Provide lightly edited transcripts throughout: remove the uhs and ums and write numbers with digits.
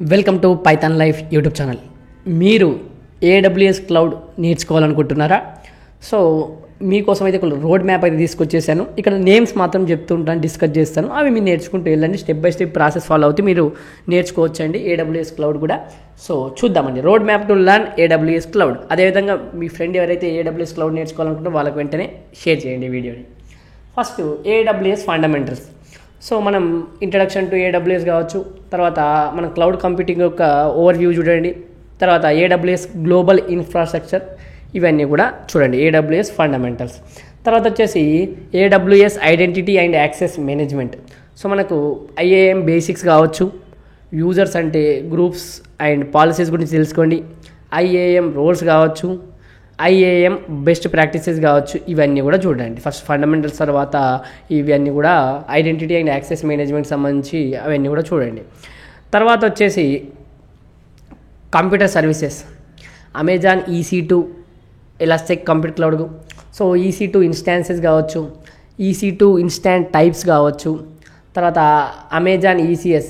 Welcome to Python life YouTube channel. మీరు AWS cloud నేర్చుకోవాలనుకుంటున్నారా? So మీకోసం అయితే ఒక రోడ్ మ్యాప్ అయితే తీసుకొచ్చేసాను. ఇక్కడ నేమ్స్ మాత్రం చెప్తుంటాను, డిస్కస్ చేస్తాను. అవి మీరు నేర్చుకుంటూ వెళ్ళండి. Step by step process follow అవుతూ మీరు నేర్చుకోవచ్చండి ఏడబ్ల్యూఎస్ క్లౌడ్ కూడా. సో చూద్దామండి, road map to learn AWS cloud. అదేవిధంగా మీ ఫ్రెండ్ ఎవరైతే ఏడబ్ల్యూఎస్ క్లౌడ్ నేర్చుకోవాలనుకుంటారో వాళ్ళకి వెంటనే షేర్ చేయండి వీడియోని. First AWS fundamentals. సో మనం ఇంట్రడక్షన్ టు ఏడబ్ల్యూఎస్ కావచ్చు, తర్వాత మన క్లౌడ్ కంప్యూటింగ్ యొక్క ఓవర్వ్యూ చూడండి, తర్వాత ఏడబ్ల్యూఎస్ గ్లోబల్ ఇన్ఫ్రాస్ట్రక్చర్, ఇవన్నీ కూడా చూడండి ఏడబ్ల్యూఎస్ ఫండమెంటల్స్. తర్వాత వచ్చేసి AWS identity and access management. So మనకు ఐఏఎం బేసిక్స్ కావచ్చు, యూజర్స్ అంటే గ్రూప్స్ అండ్ పాలసీస్ గురించి తెలుసుకోండి, ఐఏఎం రోల్స్ కావచ్చు, ఐఏఎం బెస్ట్ ప్రాక్టీసెస్ కావచ్చు, ఇవన్నీ కూడా చూడండి. ఫస్ట్ ఫండమెంటల్స్, తర్వాత ఇవన్నీ కూడా ఐడెంటిటీ అండ్ యాక్సెస్ మేనేజ్మెంట్ సంబంధించి అవన్నీ కూడా చూడండి. తర్వాత వచ్చేసి computer services, Amazon EC2 elastic computer cloud. So EC2 instances కావచ్చు, EC2 ఇన్స్టాంట్ టైప్స్ కావచ్చు, తర్వాత Amazon ECS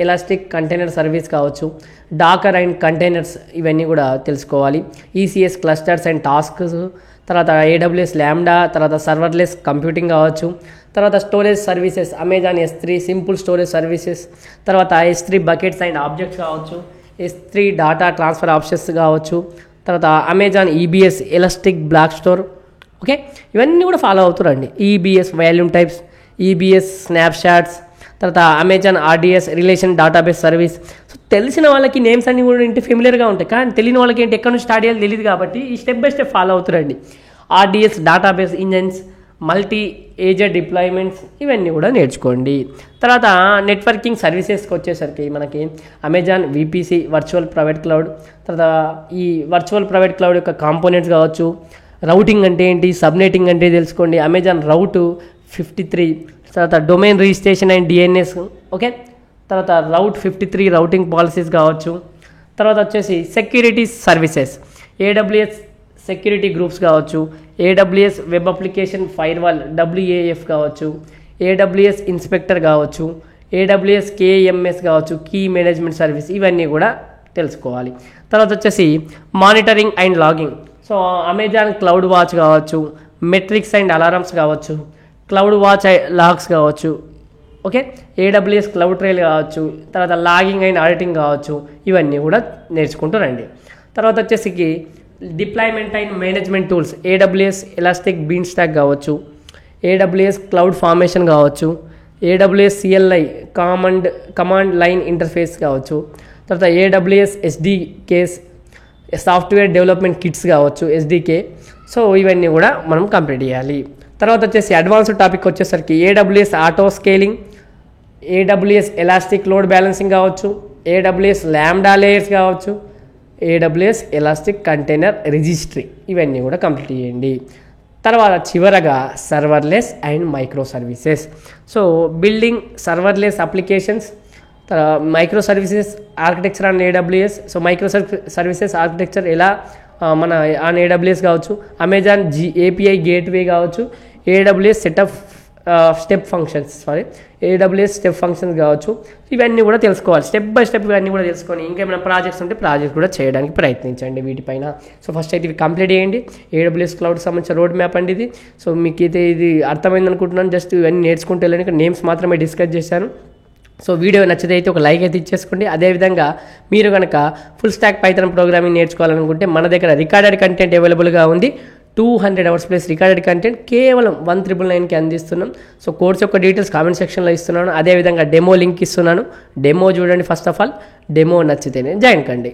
elastic container service కావచ్చు, డాకర్ అండ్ కంటైనర్స్, ఇవన్నీ కూడా తెలుసుకోవాలి. ECS క్లస్టర్స్ అండ్ టాస్క్స్, తర్వాత AWS ల్యాండా, తర్వాత సర్వర్లెస్ కంప్యూటింగ్ కావచ్చు, తర్వాత storage services, Amazon S3 simple storage services, తర్వాత S3 బకెట్స్ అండ్ ఆబ్జెక్ట్స్ కావచ్చు, S3 డాటా ట్రాన్స్ఫర్ ఆప్షన్స్ కావచ్చు, తర్వాత Amazon EBS elastic block store. Okay, ఇవన్నీ కూడా ఫాలో అవుతారండి. EBS volume types, EBS snapshots, తర్వాత Amazon RDS relation database service. So తెలిసిన వాళ్ళకి నేమ్స్ అన్నీ కూడా ఇంటి ఫెమిలియర్గా ఉంటాయి, కానీ తెలియని వాళ్ళకి ఏంటి ఎక్కడ నుంచి స్టార్ట్ చేయాలి తెలియదు, కాబట్టి ఈ స్టెప్ బై స్టెప్ ఫాలో అవుతారండి. RDS database engines, multi AZ deployments, ఇవన్నీ కూడా నేర్చుకోండి. తర్వాత నెట్వర్కింగ్ సర్వీసెస్కి వచ్చేసరికి మనకి Amazon VPC virtual private cloud, తర్వాత ఈ వర్చువల్ ప్రైవేట్ క్లౌడ్ యొక్క కాంపోనెంట్స్ కావచ్చు, రౌటింగ్ అంటే ఏంటి, సబ్నెటింగ్ అంటే తెలుసుకోండి, అమెజాన్ రౌట్ 53, తర్వాత domain registration and DNS. Okay, తర్వాత రౌట్ 53 రౌటింగ్ పాలసీస్ కావచ్చు. తర్వాత వచ్చేసి security services, AWS security groups కావచ్చు, AWS web application firewall WAF కావచ్చు, AWS ఇన్స్పెక్టర్ కావచ్చు, AWS KMS కావచ్చు, కీ మేనేజ్మెంట్ సర్వీస్, ఇవన్నీ కూడా తెలుసుకోవాలి. తర్వాత వచ్చేసి monitoring and logging. So Amazon cloud watch కావచ్చు, మెట్రిక్స్ అండ్ అలారమ్స్ కావచ్చు, క్లౌడ్ వాచ్ లాగ్స్ కావచ్చు. ఓకే, AWS క్లౌడ్ ట్రైల్ కావచ్చు, తర్వాత లాగింగ్ అండ్ ఆడిటింగ్ కావచ్చు, ఇవన్నీ కూడా నేర్చుకుంటూ రండి. తర్వాత వచ్చేసి deployment and management tools, AWS elastic beanstalk కావచ్చు, AWS క్లౌడ్ ఫార్మేషన్ కావచ్చు, AWS CLI command line interface కావచ్చు, తర్వాత AWS SDKs software development kits కావచ్చు, SDK. సో ఇవన్నీ కూడా మనం కంప్లీట్ చేయాలి. తర్వాత వచ్చేసి అడ్వాన్స్డ్ టాపిక్ వచ్చేసరికి AWS auto scaling, AWS elastic load balancing కావచ్చు, AWS ల్యాండా లేయర్స్ కావచ్చు, AWS ఎలాస్టిక్ కంటైనర్ రిజిస్ట్రీ, ఇవన్నీ కూడా కంప్లీట్ చేయండి. తర్వాత చివరగా serverless and micro services. So building serverless applications, micro services architecture on AWS. So micro services architecture ఎలా మన on AWS కావచ్చు, అమెజాన్ API గేట్వే కావచ్చు, AWS స్టెప్ ఫంక్షన్స్ కావచ్చు, ఇవన్నీ కూడా తెలుసుకోవాలి. స్టెప్ బై స్టెప్ ఇవన్నీ కూడా తెలుసుకొని ఇంకేమైనా ప్రాజెక్ట్స్ ఉంటే ప్రాజెక్ట్ కూడా చేయడానికి ప్రయత్నించండి వీటిపైన. సో ఫస్ట్ అయితే ఇవి కంప్లీట్ చేయండి. AWS క్లౌడ్కి సంబంధించిన రోడ్ మ్యాప్ అండి ఇది. సో మీకు అయితే ఇది అర్థమైంది అనుకుంటున్నాను. జస్ట్ ఇవన్నీ నేర్చుకుంటే వెళ్ళండి, ఇక్కడ నేమ్స్ మాత్రమే డిస్కస్ చేశాను. సో వీడియో నచ్చితే అయితే ఒక లైక్ అయితే ఇచ్చేసుకోండి. అదేవిధంగా మీరు కనుక ఫుల్ స్టాక్ పైథాన్ ప్రోగ్రామింగ్ నేర్చుకోవాలనుకుంటే మన దగ్గర రికార్డెడ్ కంటెంట్ అవైలబుల్గా ఉంది. 200 అవర్స్ ప్లస్ రికార్డెడ్ కంటెంట్ కేవలం 1999కి అందిస్తున్నాం. సో కోర్స్ యొక్క డీటెయిల్స్ కామెంట్ సెక్షన్లో ఇస్తున్నాను. అదేవిధంగా డెమో లింక్ ఇస్తున్నాను. డెమో చూడండి. ఫస్ట్ ఆఫ్ ఆల్ డెమో నచ్చితేనే జాయిన్ కండి.